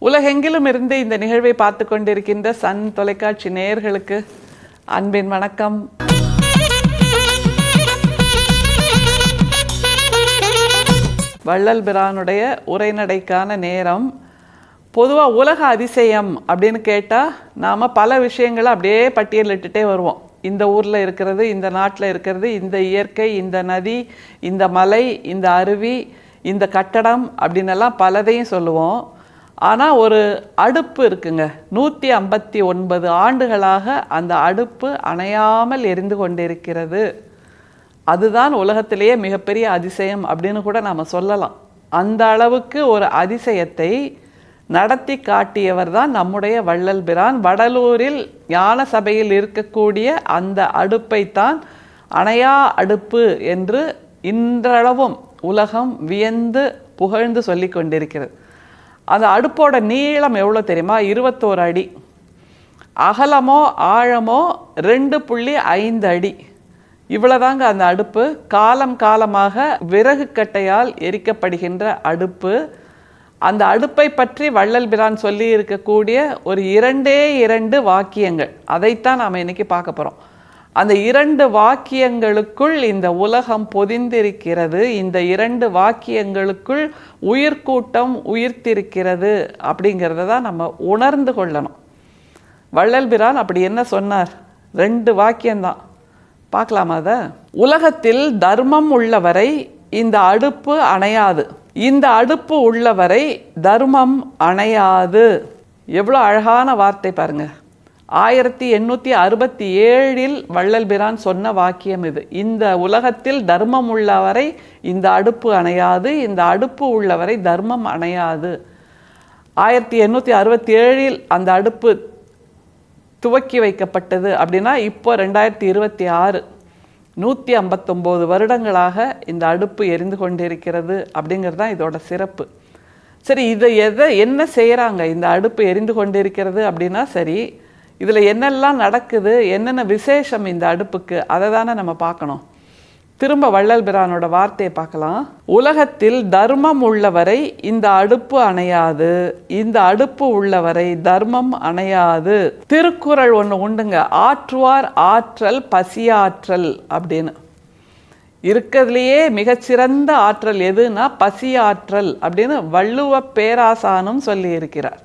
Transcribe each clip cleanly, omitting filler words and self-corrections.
உலகெங்கிலும் இருந்து இந்த நிகழ்வை பார்த்து கொண்டிருக்கின்ற சன் தொலைக்காட்சி நேயர்களுக்கு அன்பின் வணக்கம். வள்ளல் பிரானுடைய உரைநடைக்கான நேரம். பொதுவாக உலக அதிசயம் அப்படின்னு கேட்டால் நாம் பல விஷயங்களை அப்படியே பட்டியலிட்டுட்டே வருவோம். இந்த ஊரில் இருக்கிறது, இந்த நாட்டில் இருக்கிறது, இந்த இயற்கை, இந்த நதி, இந்த மலை, இந்த அருவி, இந்த கட்டடம் அப்படின்னெல்லாம் பலதையும் சொல்லுவோம். ஆனால் ஒரு அடுப்பு இருக்குங்க. 159 ஆண்டுகளாக அந்த அடுப்பு அணையாமல் எரிந்து கொண்டிருக்கிறது. அதுதான் உலகத்திலேயே மிகப்பெரிய அதிசயம் அப்படின்னு கூட நாம் சொல்லலாம். அந்த அளவுக்கு ஒரு அதிசயத்தை நடத்தி காட்டியவர் தான் நம்முடைய வள்ளல் பிரான். வடலூரில் ஞான சபையில் இருக்கக்கூடிய அந்த அடுப்பைத்தான் அணையா அடுப்பு என்று இன்றளவும் உலகம் வியந்து புகழ்ந்து சொல்லி கொண்டிருக்கிறது. அந்த அடுப்போட நீளம் எவ்வளோ தெரியுமா? 21 அடி. அகலமோ ஆழமோ 2.5 அடி. இவ்வளோதாங்க அந்த அடுப்பு. காலம் காலமாக விறகு கட்டையால் எரிக்கப்படுகின்ற அடுப்பு. அந்த அடுப்பை பற்றி வள்ளல் பிரான் சொல்லி இருக்கக்கூடிய ஒரு 2 வாக்கியங்கள், அதைத்தான் நாம் இன்னைக்கு பார்க்க போகிறோம். அந்த 2 வாக்கியங்களுக்குள் இந்த உலகம் பொதிந்திருக்கிறது. இந்த 2 வாக்கியங்களுக்குள் உயிர்கூட்டம் உயிர்த்திருக்கிறது அப்படிங்கிறத தான் நம்ம உணர்ந்து கொள்ளணும். வள்ளல் பிரான் அப்படி என்ன சொன்னார்? 2 வாக்கியம்தான். பார்க்கலாமா அதை? உலகத்தில் தர்மம் உள்ளவரை இந்த அடுப்பு அணையாது, இந்த அடுப்பு உள்ளவரை தர்மம் அணையாது. எவ்வளோ அழகான வார்த்தை பாருங்க. 1867 வள்ளல் பிரான் சொன்ன வாக்கியம் இது. இந்த உலகத்தில் தர்மம் உள்ளவரை இந்த அடுப்பு அணையாது, இந்த அடுப்பு உள்ளவரை தர்மம் அணையாது. 1867 அந்த அடுப்பு துவக்கி வைக்கப்பட்டது அப்படின்னா இப்போ 2026, 159 வருடங்களாக இந்த அடுப்பு எரிந்து கொண்டிருக்கிறது அப்படிங்கிறது தான் இதோட சிறப்பு. சரி, இதை என்ன செய்கிறாங்க? இந்த அடுப்பு எரிந்து கொண்டிருக்கிறது அப்படின்னா சரி, இதில் என்னெல்லாம் நடக்குது, என்னென்ன விசேஷம் இந்த அடுப்புக்கு, அதை தானே நம்ம பார்க்கணும். திரும்ப வள்ளல் பிரானோட வார்த்தையை பார்க்கலாம். உலகத்தில் தர்மம் உள்ளவரை இந்த அடுப்பு அணையாது, இந்த அடுப்பு உள்ளவரை தர்மம் அணையாது. திருக்குறள் ஒன்று உண்டுங்க, ஆற்றுவார் ஆற்றல் பசியாற்றல் அப்படின்னு. இருக்கிறதுலையே மிகச்சிறந்த ஆற்றல் எதுனா பசியாற்றல் அப்படின்னு வள்ளுவ பேராசானும் சொல்லி இருக்கிறார்.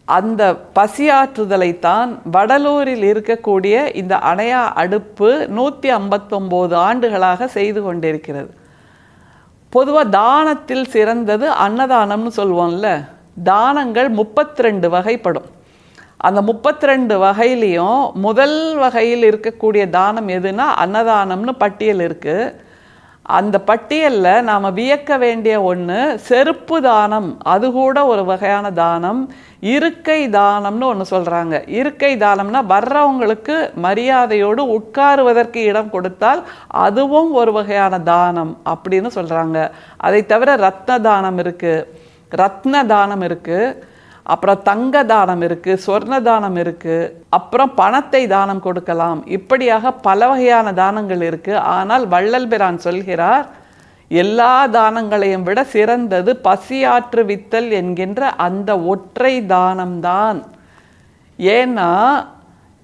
அந்த பசியாற்றுதலைத்தான் வடலூரில் இருக்கக்கூடிய இந்த அணையா அடுப்பு 159 ஆண்டுகளாக செய்து கொண்டிருக்கிறது. பொதுவாக தானத்தில் சிறந்தது அன்னதானம்னு சொல்லுவோம்ல. தானங்கள் 32 வகைப்படும். அந்த 32 வகையிலையும் முதல் வகையில் இருக்கக்கூடிய தானம் எதுனா அன்னதானம்னு பட்டியல் இருக்குது. அந்த பட்டியலில் நாம் வியக்க வேண்டிய ஒன்று செருப்பு தானம். அது கூட ஒரு வகையான தானம். இருக்கை தானம்னு ஒன்று சொல்கிறாங்க. இருக்கை தானம்னா வர்றவங்களுக்கு மரியாதையோடு உட்காருவதற்கு இடம் கொடுத்தால் அதுவும் ஒரு வகையான தானம் அப்படின்னு சொல்கிறாங்க. அதை தவிர ரத்ன தானம் இருக்குது, ரத்ன தானம் இருக்குது, அப்புறம் தங்க தானம் இருக்குது, சொர்ண தானம் இருக்குது, அப்புறம் பணத்தை தானம் கொடுக்கலாம். இப்படியாக பல வகையான தானங்கள் இருக்குது. ஆனால் வள்ளல் பிரான் சொல்கிறார், எல்லா தானங்களையும் விட சிறந்தது பசியாற்றுவித்தல் என்கின்ற அந்த ஒற்றை தானம்தான். ஏன்னா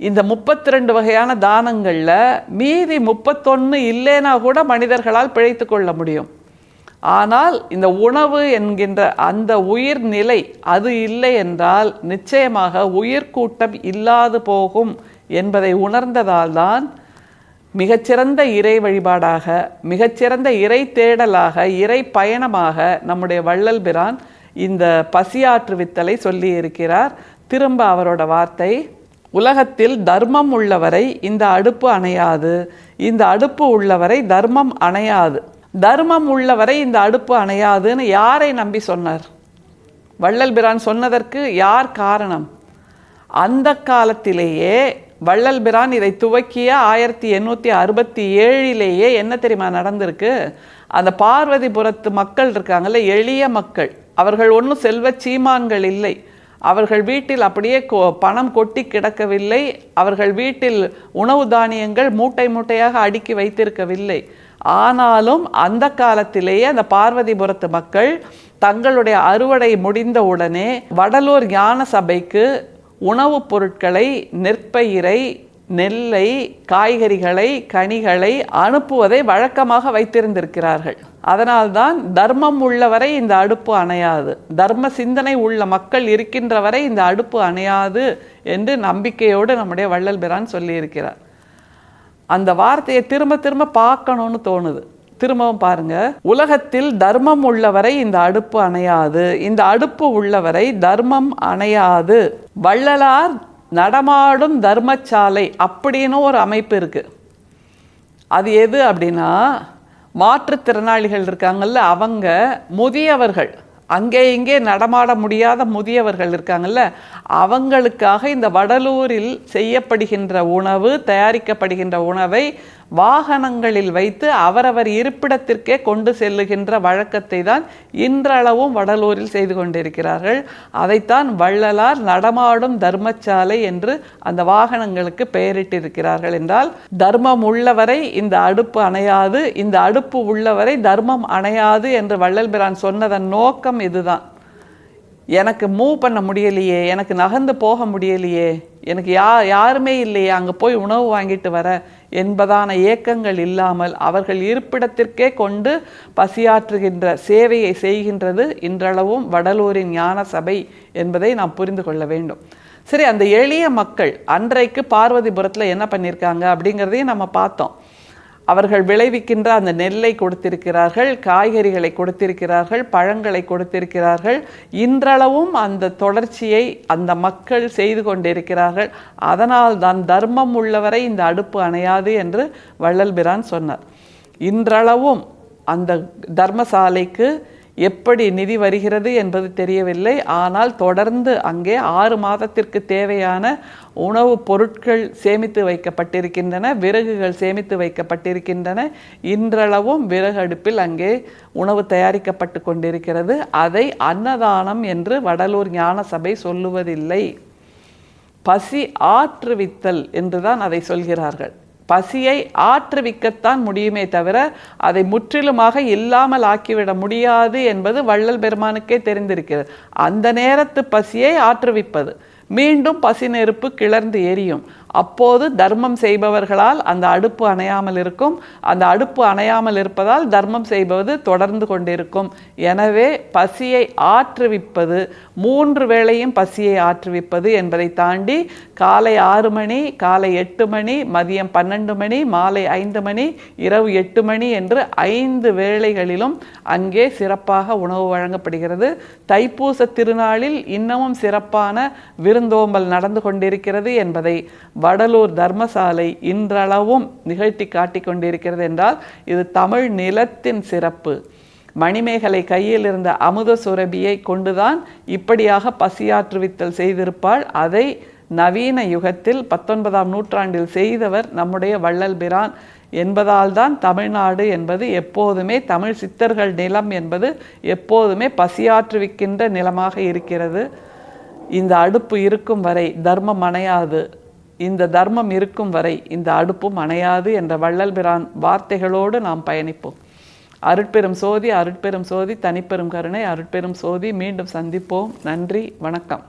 இந்த 32 வகையான தானங்களில் மீதி 31 இல்லைனா கூட மனிதர்களால் பிழைத்து கொள்ள முடியும். ஆனால் இந்த உணவு என்கின்ற அந்த உயிர் நிலை அது இல்லை என்றால் நிச்சயமாக உயிர்கூட்டம் இல்லாது போகும் என்பதை உணர்ந்ததால் தான் மிகச்சிறந்த இறை வழிபாடாக, மிகச்சிறந்த இறை தேடலாக, இறை பயணமாக நம்முடைய வள்ளல் பிரான் இந்த பசியாற்றுவித்தலை சொல்லி இருக்கிறார். திரும்ப அவரோட வார்த்தை, உலகத்தில் தர்மம் உள்ளவரை இந்த அடுப்பு அணையாது, இந்த அடுப்பு உள்ளவரை தர்மம் அணையாது. தர்மம் உள்ளவரை இந்த அடுப்பு அணையாதுன்னு யாரை நம்பி சொன்னார்? வள்ளல் பிரான் சொன்னதற்கு யார் காரணம்? அந்த காலத்திலேயே வள்ளல் பிரான் இதை துவக்கிய 1867 என்ன தெரியுமா நடந்திருக்கு? அந்த பார்வதிபுரத்து மக்கள் இருக்காங்கல்ல, எளிய மக்கள், அவர்கள் ஒன்றும் செல்வ சீமான்கள் இல்லை. அவர்கள் வீட்டில் அப்படியே பணம் கொட்டி கிடக்கவில்லை. அவர்கள் வீட்டில் உணவு தானியங்கள் மூட்டை மூட்டையாக அடுக்கி வைத்திருக்கவில்லை. ஆனாலும் அந்த காலத்திலேயே அந்த பார்வதிபுரத்து மக்கள் தங்களுடைய அறுவடை முடிந்தவுடனே வடலூர் ஞான சபைக்கு உணவுப் பொருட்களை, நெற்பயிரை, நெல்லை, காய்கறிகளை, கனிகளை அனுப்புவதை வழக்கமாக வைத்திருந்திருக்கிறார்கள். அதனால்தான் தர்மம் உள்ளவரை இந்த அடுப்பு அணையாது, தர்ம சிந்தனை உள்ள மக்கள் இருக்கின்ற வரை இந்த அடுப்பு அணையாது என்று நம்பிக்கையோடு நம்முடைய வள்ளல் பிரான் சொல்லியிருக்கிறார். அந்த வார்த்தையை திரும்ப திரும்ப பார்க்கணும்னு தோணுது. திரும்பவும் பாருங்க. உலகத்தில் தர்மம் உள்ளவரை இந்த அடுப்பு அணையாது, இந்த அடுப்பு உள்ளவரை தர்மம் அணையாது. வள்ளலார் நடமாடும் தர்மசாலை அப்படின்னு ஒரு அமைப்பு இருக்கு. அது எது அப்படின்னா, மாற்றுத்திறனாளிகள் இருக்காங்கல்ல, அவங்க, முதியவர்கள், அங்கே இங்கே நடமாட முடியாத முதியவர்கள் இருக்காங்கல்ல, அவங்களுக்காக இந்த வடலூரில் செய்யப்படுகின்ற உணவு, தயாரிக்கப்படுகின்ற உணவை வாகனங்களில் வைத்து அவரவர் இருப்பிடத்திற்கே கொண்டு செல்லுகின்ற வழக்கத்தை தான் இன்றளவும் வடலூரில் செய்து கொண்டிருக்கிறார்கள். அதைத்தான் வள்ளலார் நடமாடும் தர்மசாலை என்று அந்த வாகனங்களுக்கு பெயரிட்டிருக்கிறார்கள். என்றால் தர்மம் உள்ளவரை இந்த அடுப்பு அணையாது, இந்த அடுப்பு உள்ளவரை தர்மம் அணையாது என்று வள்ளல் பிரான் சொன்னதன் நோக்கம் இதுதான். எனக்கு மூவ் பண்ண முடியலையே, எனக்கு நகர்ந்து போக முடியலையே, எனக்கு யாருமே இல்லையே அங்கே போய் உணவு வாங்கிட்டு வர என்பதான ஏக்கங்கள் இல்லாமல் அவர்கள் இருப்பிடத்திற்கே கொண்டு பசியாற்றுகின்ற சேவையை செய்கின்றது இன்றளவும் வடலூரின் ஞான சபை என்பதை நாம் புரிந்து கொள்ள வேண்டும். சரி, அந்த எளிய மக்கள் அன்றைக்கு பார்வதிபுரத்தில் என்ன பண்ணியிருக்காங்க அப்படிங்கிறதையும் நம்ம பார்த்தோம். அவர்கள் விளைவிக்கின்ற அந்த நெல்லை கொடுத்திருக்கிறார்கள், காய்கறிகளை கொடுத்திருக்கிறார்கள், பழங்களை கொடுத்திருக்கிறார்கள். இன்றளவும் அந்த தொடர்ச்சியை அந்த மக்கள் செய்து கொண்டிருக்கிறார்கள். அதனால் தான் தர்மம் உள்ளவரை இந்த அடுப்பு அணையாது என்று வள்ளல் பிரான் சொன்னார். இன்றளவும் அந்த தர்மசாலைக்கு எப்படி நிதி வருகிறது என்பது தெரியவில்லை. ஆனால் தொடர்ந்து அங்கே 6 மாதத்திற்கு தேவையான உணவுப் பொருட்கள் சேமித்து வைக்கப்பட்டிருக்கின்றன, விறகுகள் சேமித்து வைக்கப்பட்டிருக்கின்றன. இன்றளவும் விறகு அடுப்பில் அங்கே உணவு தயாரிக்கப்பட்டு கொண்டிருக்கிறது. அதை அன்னதானம் என்று வடலூர் ஞான சபை சொல்லுவதில்லை. பசி ஆற்றுவித்தல் என்றுதான் அதை சொல்கிறார்கள். பசியை ஆற்றுவிக்கத்தான் முடியுமே தவிர அதை முற்றிலுமாக இல்லாமல் ஆக்கிவிட முடியாது என்பது வள்ளல் பெருமானுக்கே தெரிந்திருக்கிறது. அந்த நேரத்து பசியை ஆற்றுவிப்பது, மீண்டும் பசி நெருப்பு கிளர்ந்து எரியும். அப்போது தர்மம் செய்பவர்களால் அந்த அடுப்பு அணையாமல் இருக்கும். அந்த அடுப்பு அணையாமல் இருப்பதால் தர்மம் செய்வது தொடர்ந்து கொண்டிருக்கும். எனவே பசியை ஆற்றுவிப்பது, 3 வேளையும் பசியை ஆற்றுவிப்பது என்பதை தாண்டி காலை 6 மணி, காலை 8 மணி, மதியம் 12 மணி, மாலை 5 மணி, இரவு 8 மணி என்று 5 வேளைகளிலும் அங்கே சிறப்பாக உணவு வழங்கப்படுகிறது. தைப்பூச திருநாளில் இன்னமும் சிறப்பான விருந்தோம்பல் நடந்து கொண்டிருக்கிறது என்பதை வடலூர் தர்மசாலை இன்றளவும் நிகழ்த்தி காட்டிக் கொண்டிருக்கிறது. என்றால் இது தமிழ் நிலத்தின் சிறப்பு. மணிமேகலை கையில் இருந்த அமுத சுரபியை கொண்டுதான் இப்படியாக பசியாற்றுவித்தல் செய்திருப்பாள். அதை நவீன யுகத்தில் 19ஆம் நூற்றாண்டில் செய்தவர் நம்முடைய வள்ளல் பிரான் என்பதால் தான் தமிழ்நாடு என்பது எப்போதுமே, தமிழ் சித்தர்கள் நிலம் என்பது எப்போதுமே பசியாற்றுவிக்கின்ற நிலமாக இருக்கிறது. இந்த அடுப்பு இருக்கும் வரை தர்மம் அணையாது, இந்த தர்மம் இருக்கும் வரை இந்த அடுப்பும் அணையாது என்ற வள்ளல் பிரான் வார்த்தைகளோடு நாம் பயணிப்போம். அருட்பெரும் சோதி, அருட்பெரும் சோதி, தனிப்பெரும் கருணை, அருட்பெரும் சோதி. மீண்டும் சந்திப்போம். நன்றி, வணக்கம்.